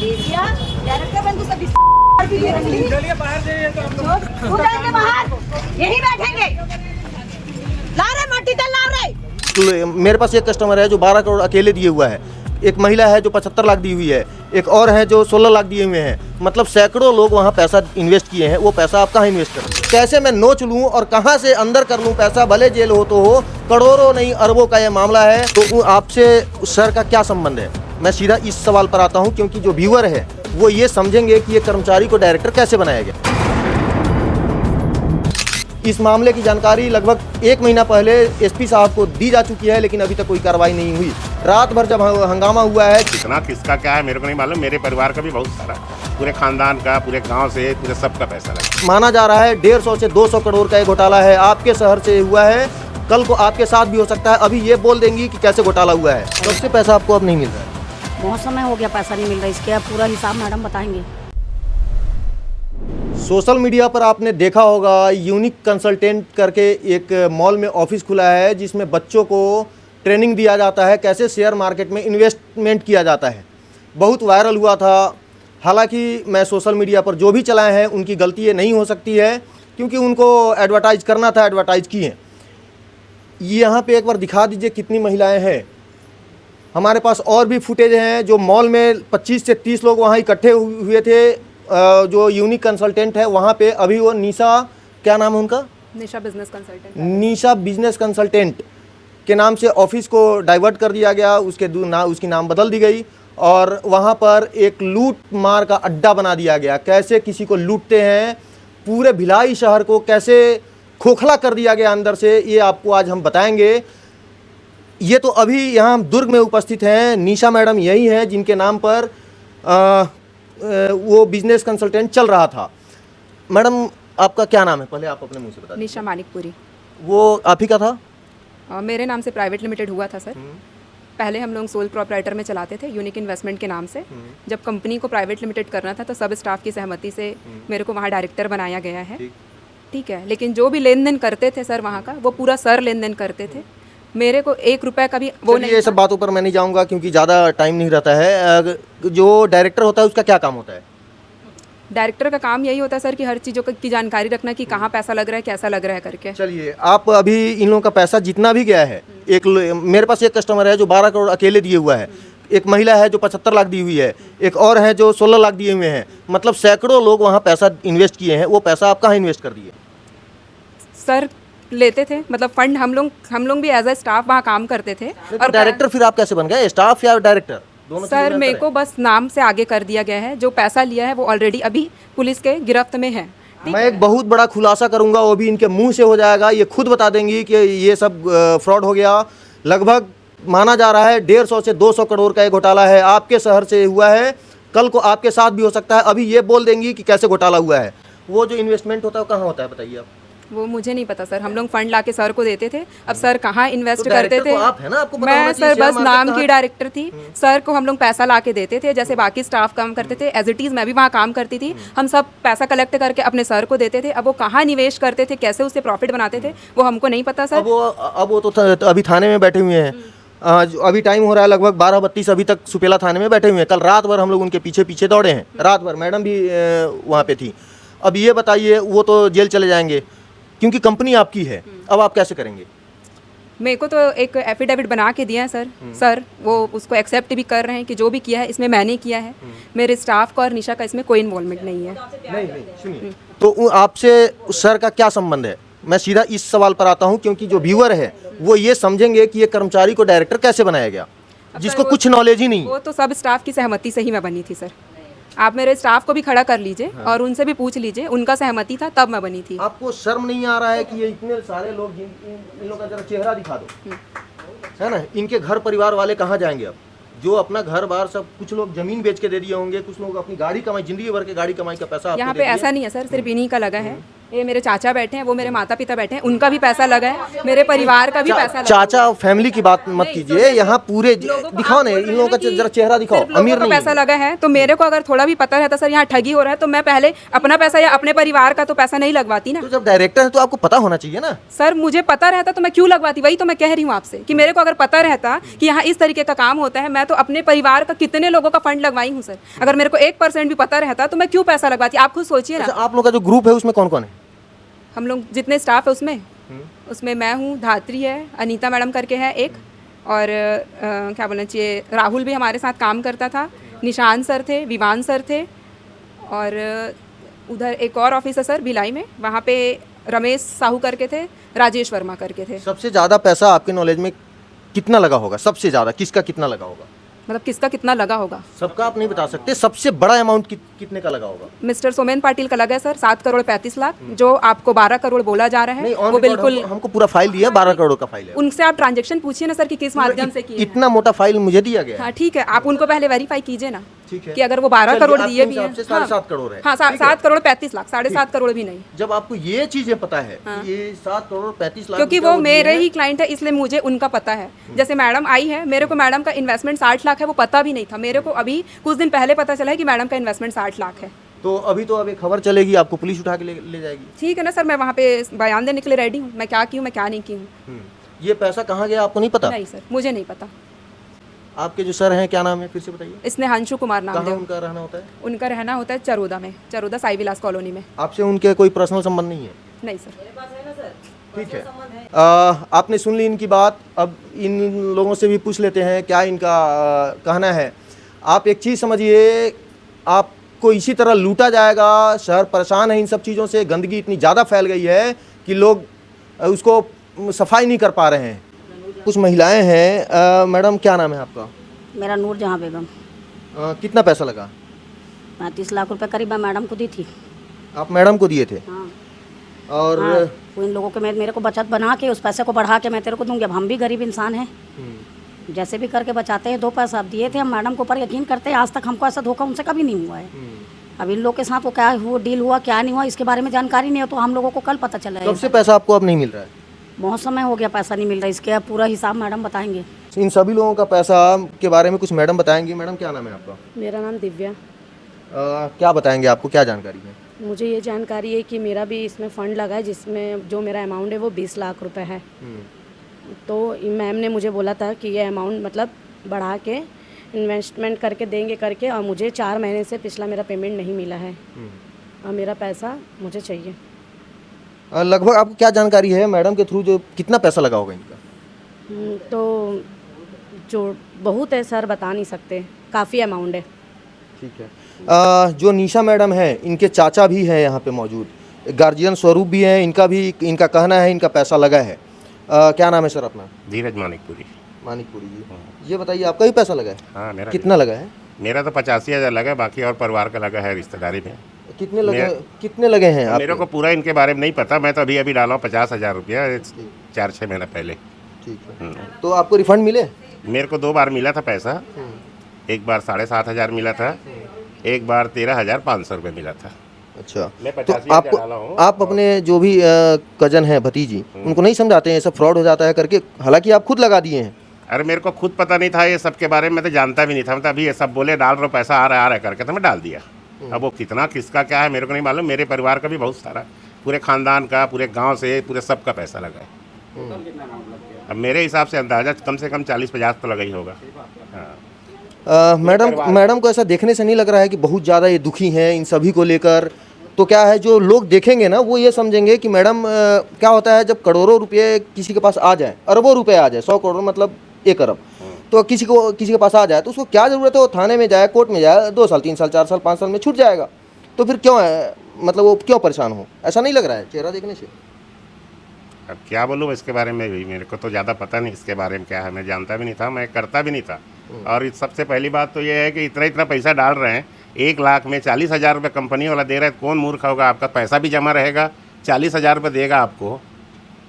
Asia director बन तो सब चलिए बाहर जाइए तो हम लोग जाएंगे बाहर, यहीं बैठेंगे। ला रहे मट्टी तेल ला रहे। मेरे पास एक कस्टमर है जो 12 करोड़ अकेले दिए हुआ है, एक महिला है जो 75 लाख दी हुई है, एक और है जो 16 लाख दिए हुए हैं। मतलब सैकड़ों लोग वहाँ पैसा इन्वेस्ट किए हैं। वो पैसा आप कहाँ इन्वेस्ट करेंगे? कैसे मैं नोच लूँ और कहाँ से अंदर कर लूँ पैसा, भले जेल हो तो हो, करोड़ों नहीं अरबों का ये मामला है। तो आपसे सर का क्या संबंध है? मैं सीधा इस सवाल पर आता हूँ, क्योंकि जो व्यूअर है वो ये समझेंगे कि ये कर्मचारी को डायरेक्टर कैसे बनाया गया। इस मामले की जानकारी लगभग 1 महीना पहले एसपी साहब को दी जा चुकी है, लेकिन अभी तक कोई कार्रवाई नहीं हुई। रात भर जब हंगामा हुआ है, कितना किसका क्या है मेरे को नहीं मालूम। मेरे परिवार का भी बहुत सारा, पूरे खानदान का, पूरे गांव से, पूरे सबका पैसा लगा। माना जा रहा है 150 से 200 करोड़ का ये घोटाला है। आपके शहर से हुआ है, कल को आपके साथ भी हो सकता है। अभी ये बोल देंगी कि कैसे घोटाला हुआ है। कब से पैसा आपको अब नहीं मिल रहा है? बहुत समय हो गया पैसा नहीं मिल रहा। इसके अब पूरा हिसाब मैडम बताएंगे। सोशल मीडिया पर आपने देखा होगा, यूनिक कंसल्टेंट करके एक मॉल में ऑफिस खुला है, जिसमें बच्चों को ट्रेनिंग दिया जाता है कैसे शेयर मार्केट में इन्वेस्टमेंट किया जाता है। बहुत वायरल हुआ था। हालांकि मैं सोशल मीडिया पर जो भी चलाए हैं उनकी गलती ये नहीं हो सकती है, क्योंकि उनको एडवर्टाइज करना था, एडवर्टाइज किए। यहाँ पे एक बार दिखा दीजिए कितनी महिलाएं हैं। हमारे पास और भी फुटेज हैं। जो मॉल में 25 से 30 लोग वहाँ इकट्ठे हुए थे, जो यूनिक कंसल्टेंट है वहाँ पे, अभी वो निशा, क्या नाम है उनका? निशा बिजनेस कंसल्टेंट। निशा बिजनेस कंसल्टेंट के नाम से ऑफिस को डाइवर्ट कर दिया गया, उसकी नाम बदल दी गई और वहाँ पर एक लूट मार का अड्डा बना दिया गया। कैसे किसी को लूटते हैं, पूरे भिलाई शहर को कैसे खोखला कर दिया गया अंदर से, ये आपको आज हम बताएंगे। ये तो अभी यहाँ हम दुर्ग में उपस्थित हैं। निशा मैडम यही हैं जिनके नाम पर वो बिजनेस कंसल्टेंट चल रहा था। मैडम आपका क्या नाम है? पहले आप अपने मुंह से बता दीजिए। निशा मानिकपुरी। वो आप ही का था? मेरे नाम से प्राइवेट लिमिटेड हुआ था सर। पहले हम लोग सोल प्रोपराइटर में चलाते थे यूनिक इन्वेस्टमेंट के नाम से। जब कंपनी को प्राइवेट लिमिटेड करना था तो सब स्टाफ की सहमति से मेरे को वहाँ डायरेक्टर बनाया गया है। ठीक है, लेकिन जो भी लेन देन करते थे सर वहाँ का, वो पूरा सर लेन देन करते थे। मेरे को 1 रुपए का भी वो नहीं। ये सब बातों पर मैं नहीं जाऊँगा क्योंकि ज़्यादा टाइम नहीं रहता है। जो डायरेक्टर होता है उसका क्या काम होता है? डायरेक्टर का काम यही होता है सर कि हर चीज़ों की जानकारी रखना कि कहाँ पैसा लग रहा है, कैसा लग रहा है करके। चलिए, आप अभी इन लोगों का पैसा जितना भी गया है, मेरे पास एक कस्टमर है जो 12 करोड़ अकेले दिए हुआ है, एक महिला है जो 75 लाख दी हुई है, एक और है जो 16 लाख दिए हुए हैं। मतलब सैकड़ों लोग वहाँ पैसा इन्वेस्ट किए हैं। वो पैसा आप कहाँ इन्वेस्ट कर दिए? सर लेते थे, मतलब फंड हम लोग भी एज अ स्टाफ वहाँ काम करते थे। और डायरेक्टर फिर आप कैसे बन गए? स्टाफ या डायरेक्टर दोनों? सर मेरे को बस नाम से आगे कर दिया गया है। जो पैसा लिया है वो ऑलरेडी अभी पुलिस के गिरफ्त में है। मैं एक बहुत बड़ा खुलासा करूंगा, वो भी इनके मुंह से हो जाएगा। ये खुद बता देंगी कि ये सब फ्रॉड हो गया। लगभग माना जा रहा है 150 से 200 करोड़ का ये घोटाला है। आपके शहर से हुआ है, कल को आपके साथ भी हो सकता है। अभी ये बोल देंगी कि कैसे घोटाला हुआ है। वो जो इन्वेस्टमेंट होता है वो कहाँ होता है बताइए आप? वो मुझे नहीं पता सर। हम लोग फंड लाके सर को देते थे। अब सर कहाँ इन्वेस्ट तो करते थे? तो आप है ना, आपको पता मैं होना चाहिए सर शेयर बस मार्केट नाम कहाँ की डायरेक्टर थी। सर को हम लोग पैसा लाके देते थे, जैसे बाकी स्टाफ काम करते थे। एज इट इज़ मैं भी वहाँ काम करती थी। हम सब पैसा कलेक्ट करके अपने सर को देते थे। अब वो कहाँ निवेश करते थे, कैसे उससे प्रॉफिट बनाते थे, वो हमको नहीं पता सर। अब वो तो अभी थाने में बैठे हुए हैं। अभी टाइम हो रहा है लगभग 12:32। अभी तक सुपेला थाने में बैठे हुए हैं। कल रात भर हम लोग उनके पीछे पीछे दौड़े हैं। रात भर मैडम भी वहाँ पे थी। अब ये बताइए, वो तो जेल चले जाएंगे क्योंकि कंपनी आपकी है। अब आप कैसे करेंगे? मेरे को तो एक एफिडेविट बना के दिया है सर। सर वो उसको एक्सेप्ट भी कर रहे हैं कि जो भी किया है इसमें मैंने किया है। मेरे स्टाफ का और निशा का इसमें कोई इन्वॉल्वमेंट नहीं है। नहीं सुनिए, तो आपसे सर का क्या संबंध है? मैं सीधा इस सवाल पर आता हूं, क्योंकि जो व्यूअर है वो ये समझेंगे कि ये कर्मचारी को डायरेक्टर कैसे बनाया गया, जिसको कुछ नॉलेज ही नहीं। वो तो सब स्टाफ की सहमति से ही मैं बनी थी सर। आप मेरे स्टाफ को भी खड़ा कर लीजिए और उनसे भी पूछ लीजिए, उनका सहमति था तब मैं बनी थी। आपको शर्म नहीं आ रहा है कि ये इतने सारे लोग, इन लोगों का जरा चेहरा दिखा दो, है ना? इनके घर परिवार वाले कहाँ जाएंगे अब? जो अपना घर बार सब, कुछ लोग जमीन बेच के दे दिए होंगे, कुछ लोग अपनी गाड़ी कमाई, जिंदगी भर के गाड़ी कमाई का पैसा यहाँ पे ऐसा नहीं है सर, सिर्फ इन्हीं का लगा है। ये मेरे चाचा बैठे हैं, वो मेरे माता पिता बैठे हैं, उनका भी पैसा लगा है, मेरे परिवार का भी पैसा लगा है। चाचा फैमिली की बात मत कीजिए, यहाँ पूरे दिखाओ ना, इन लोगों का जरा चेहरा दिखाओ, अमीर नहीं पैसा लगा है तो मेरे को अगर थोड़ा भी पता रहता सर यहाँ ठगी हो रहा है तो मैं पहले अपना पैसा या अपने परिवार का तो पैसा नहीं लगवाती ना। तो जब डायरेक्टर है तो आपको पता होना चाहिए ना। सर मुझे पता रहता तो मैं क्यों लगवाती, वही तो मैं कह रही हूँ आपसे कि मेरे को अगर पता रहता कि यहाँ इस तरीके का काम होता है, मैं तो अपने परिवार का कितने लोगों का फंड लगवाई हूँ सर। अगर मेरे को 1% भी पता रहता तो मैं क्यों पैसा लगवाती, आप खुद सोचिए ना। आप लोग का जो ग्रुप है उसमें कौन कौन है? हम लोग जितने स्टाफ है उसमें मैं हूँ, धात्री है, अनीता मैडम करके है एक, और क्या बोलना चाहिए, राहुल भी हमारे साथ काम करता था, निशान सर थे, विवान सर थे, और उधर एक और ऑफिसर सर भिलाई में, वहाँ पे रमेश साहू करके थे, राजेश वर्मा करके थे। सबसे ज़्यादा पैसा आपके नॉलेज में कितना लगा होगा? सबसे ज़्यादा किसका कितना लगा होगा? मतलब किसका कितना लगा होगा सबका आप नहीं बता सकते, सबसे बड़ा अमाउंट कितने का लगा होगा? मिस्टर सोमेन पाटिल का लगा है सर 7 करोड़ 35 लाख, जो आपको 12 करोड़ बोला जा रहा है नहीं, वो बिल्कुल हमको पूरा फाइल दिया, 12 करोड़ का फाइल है। उनसे आप ट्रांजैक्शन पूछिए ना सर कि किस माध्यम से किए हैं। इतना मोटा फाइल मुझे दिया गया है। हाँ ठीक है, आप उनको पहले वेरीफाई कीजिए ना ठीक है कि अगर वो 12 करोड़ दिए भी हैं। आपके हिसाब से 7.5 करोड़ है। हाँ 7 करोड़ 35 लाख, 7.5 करोड़ भी नहीं, जब आपको ये चीजें पता है कि ये 7 करोड़ 35 लाख, क्योंकि वो मेरे ही क्लाइंट है इसलिए मुझे उनका पता है। जैसे मैडम आई है, मेरे को मैडम का इन्वेस्टमेंट 60 लाख है, वो पता भी नहीं था मेरे को, अभी कुछ दिन पहले पता चला है कि मैडम का इन्वेस्टमेंट 60 लाख है। तो अभी तो अभी खबर चलेगी, आपको पुलिस उठा के ले जाएगी। ठीक है ना सर, मैं वहाँ पे बयान देने के लिए रेडी हूँ, मैं क्या की हूँ मैं क्या नहीं की हूँ। ये पैसा कहाँ गया आपको नहीं पता? नहीं सर मुझे नहीं पता। आपके जो सर हैं क्या नाम है, फिर से बताइए? इसने अंशु कुमार नाम कहाँ दिया। उनका रहना होता है? उनका रहना होता है चरोदा में, चरोदा साई विलास कॉलोनी में। आपसे उनके कोई पर्सनल संबंध नहीं है? नहीं सर। ठीक है, आपने सुन ली इनकी बात, अब इन लोगों से भी पूछ लेते हैं क्या इनका कहना है। आप एक चीज़ समझिए, आपको इसी तरह लूटा जाएगा। शहर परेशान है इन सब चीज़ों से, गंदगी इतनी ज़्यादा फैल गई है कि लोग उसको सफाई नहीं कर पा रहे हैं। कुछ महिलाएं हैं। मैडम क्या नाम है आपका? मेरा नूर जहाँ बेगम। कितना पैसा लगा? 35 लाख रुपए करीब मैं मैडम को दी थी। आप मैडम को दिए थे? हाँ। और हाँ, वो इन लोगों के मेरे को बचत बना के उस पैसे को बढ़ा के मैं तेरे को दूंगी। अब हम भी गरीब इंसान हैं, जैसे भी करके बचाते हैं। 2 पैसा आप दिए थे, हम मैडम के ऊपर यकीन करते हैं। आज तक हमको ऐसा धोखा उनसे कभी नहीं हुआ है। अब इन लोग के साथ वो क्या हुआ, डील हुआ क्या नहीं हुआ, इसके बारे में जानकारी नहीं है, तो हम लोगों को कल पता चला है। कब से पैसा आपको अब नहीं मिल रहा है? बहुत समय हो गया पैसा नहीं मिल रहा, इसके अब पूरा हिसाब मैडम बताएंगे। इन सभी लोगों का पैसा के बारे में कुछ मैडम बताएंगी। मैडम क्या नाम है आपका? मेरा नाम दिव्या। क्या बताएंगे, आपको क्या जानकारी है? मुझे ये जानकारी है कि मेरा भी इसमें फ़ंड लगा है, जिसमें जो मेरा अमाउंट है वो 20 लाख रुपए है। तो मैम ने मुझे बोला था कि ये अमाउंट मतलब बढ़ा के इन्वेस्टमेंट करके देंगे करके, और मुझे 4 महीने से पिछला मेरा पेमेंट नहीं मिला है और मेरा पैसा मुझे चाहिए। लगभग आपको क्या जानकारी है मैडम के थ्रू, जो कितना पैसा लगा होगा इनका? तो जो बहुत है सर, बता नहीं सकते, काफ़ी अमाउंट है। ठीक है। जो निशा मैडम है, इनके चाचा भी हैं यहाँ पे मौजूद, गार्जियन स्वरूप भी हैं, इनका कहना है इनका पैसा लगा है। क्या नाम है सर अपना? धीरज मानिकपुरी। मानिकपुरी जी। ये बताइए आपका भी पैसा लगा है? हाँ मेरा। कितना लगा है? मेरा तो 85,000 लगा, बाकी और परिवार का लगा है, रिश्तेदारी में। कितने लगे हैं आप? मेरे को पूरा इनके बारे में नहीं पता, मैं तो अभी डाला हूँ 50,000 रुपया 4-6 महीना पहले। ठीक है। तो आपको रिफंड मिले? मेरे को 2 बार मिला था पैसा, एक बार 7,500 मिला था, एक बार 13,500 रुपये मिला था। अच्छा, मैं तो 85,000 डाला हूँ। आप अपने जो भी कजन है, भतीजी, उनको नहीं समझाते हैं ये सब फ्रॉड हो जाता है करके? हालांकि आप खुद लगा दिए हैं। अरे मेरे को खुद पता नहीं था ये सब के बारे में, मैं तो जानता भी नहीं था। मैं तो अभी ये सब बोले डाल रहा हूँ पैसा, आ रहा है करके तो मैं डाल दिया। अब वो कितना किसका क्या है मेरे को नहीं मालूम। मेरे परिवार का भी बहुत सारा, पूरे खानदान का, पूरे गांव से, पूरे सब का पैसा लगा है। अब मेरे हिसाब से अंदाजा कम से कम 40-50 तो लगा ही होगा। हाँ। मैडम को ऐसा देखने से नहीं लग रहा है कि बहुत ज़्यादा ये दुखी हैं इन सभी को लेकर? तो क्या है, जो लोग देखेंगे ना वो ये समझेंगे कि मैडम, क्या होता है जब करोड़ों रुपये किसी के पास आ जाए, अरबों रुपए आ जाए, 100 करोड़ मतलब 1 अरब, तो किसी के पास आ जाए तो उसको क्या ज़रूरत है वो थाने में जाए, कोर्ट में जाए, 2 साल 3 साल 4 साल 5 साल में छूट जाएगा। तो फिर क्यों है, मतलब वो क्यों परेशान हो? ऐसा नहीं लग रहा है चेहरा देखने से? अब क्या बोलूँ इसके बारे में भी, मेरे को तो ज़्यादा पता नहीं इसके बारे में क्या है, मैं जानता भी नहीं था, मैं करता भी नहीं था। और सबसे पहली बात तो ये है कि इतना पैसा डाल रहे हैं, 1 लाख में 40,000 रुपये कंपनी वाला दे रहा है। कौन मूर्ख होगा? आपका पैसा भी जमा रहेगा, 40,000 रुपये देगा आपको।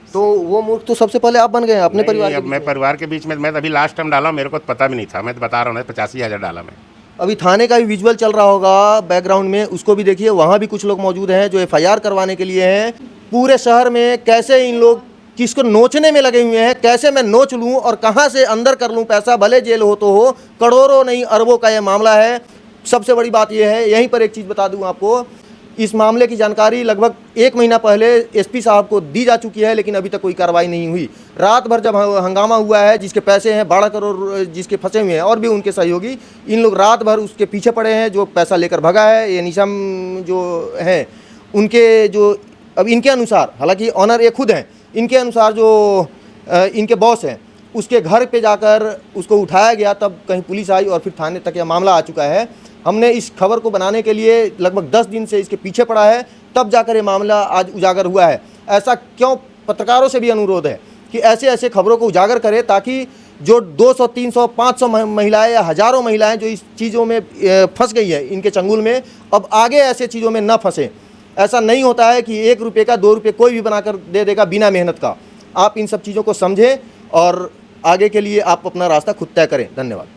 तो वो मूर्ख तो सबसे पहले आप बन गए अपने परिवार के बीच में। मैं परिवार के बीच में, मैं अभी लास्ट टाइम डाला, मेरे को पता भी नहीं था, मैं तो बता रहा हूँ 85,000 डाला मैं। अभी थाने का भी विजुअल चल रहा होगा बैकग्राउंड में, उसको भी देखिए। वहाँ भी कुछ लोग मौजूद हैं जो एफआईआर करवाने के लिए हैं। पूरे शहर में कैसे इन लोग किसको नोचने में लगे हुए हैं, कैसे मैं नोच लूँ और कहाँ से अंदर कर लूँ पैसा, भले जेल हो तो हो। करोड़ों नहीं अरबों का यह मामला है। सबसे बड़ी बात यह है, यहीं पर एक चीज़ बता दूँ आपको, इस मामले की जानकारी लगभग 1 महीना पहले एसपी साहब को दी जा चुकी है, लेकिन अभी तक कोई कार्रवाई नहीं हुई। रात भर जब हंगामा हुआ है, जिसके पैसे हैं 12 करोड़ जिसके फंसे हुए हैं और भी उनके सहयोगी, इन लोग रात भर उसके पीछे पड़े हैं। जो पैसा लेकर भगा है ये निशम जो है, उनके जो अब इनके अनुसार, हालांकि ऑनर ये खुद हैं, इनके अनुसार जो इनके बॉस हैं उसके घर पे जाकर उसको उठाया गया, तब कहीं पुलिस आई और फिर थाने तक यह मामला आ चुका है। हमने इस खबर को बनाने के लिए लगभग 10 दिन से इसके पीछे पड़ा है, तब जाकर ये मामला आज उजागर हुआ है। ऐसा क्यों, पत्रकारों से भी अनुरोध है कि ऐसे ऐसे खबरों को उजागर करें, ताकि जो 200, 300, 500 महिलाएं या हज़ारों महिलाएं जो इस चीज़ों में फंस गई है इनके चंगुल में, अब आगे ऐसे चीज़ों में न फंसें। ऐसा नहीं होता है कि 1 रुपये का 2 रुपये कोई भी बनाकर दे देगा बिना मेहनत का। आप इन सब चीज़ों को समझें और आगे के लिए आप अपना रास्ता खुद तय करें। धन्यवाद।